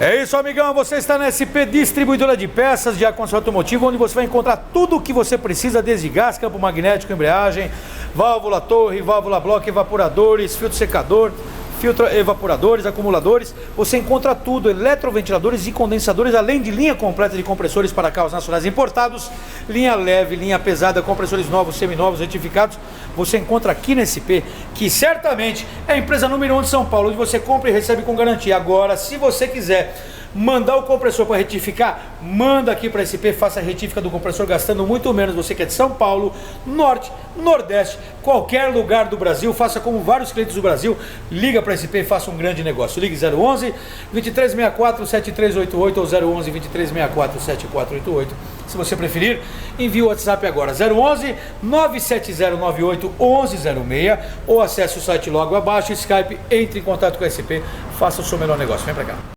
É isso, amigão, você está na SP Distribuidora de Peças de ar-condicionado automotivo, onde você vai encontrar tudo o que você precisa, desde gás, campo magnético, embreagem, válvula torre, válvula bloco, evaporadores, filtro secador, filtro evaporadores, acumuladores. Você encontra tudo, eletroventiladores e condensadores, além de linha completa de compressores para carros nacionais importados, linha leve, linha pesada, compressores novos, seminovos, retificados. Você encontra aqui na SP, que certamente é a empresa número 1 de São Paulo, onde você compra e recebe com garantia. Agora, se você quiser mandar o compressor para retificar, manda aqui para a SP, faça a retífica do compressor gastando muito menos. Você que é de São Paulo, Norte, Nordeste, qualquer lugar do Brasil, faça como vários clientes do Brasil, liga para a SP e faça um grande negócio. Ligue 011 2364 7388 ou 011 2364 7488. Se você preferir, envie o WhatsApp agora, 011 97098 1106, ou acesse o site logo abaixo, Skype, entre em contato com a SP, faça o seu melhor negócio. Vem para cá.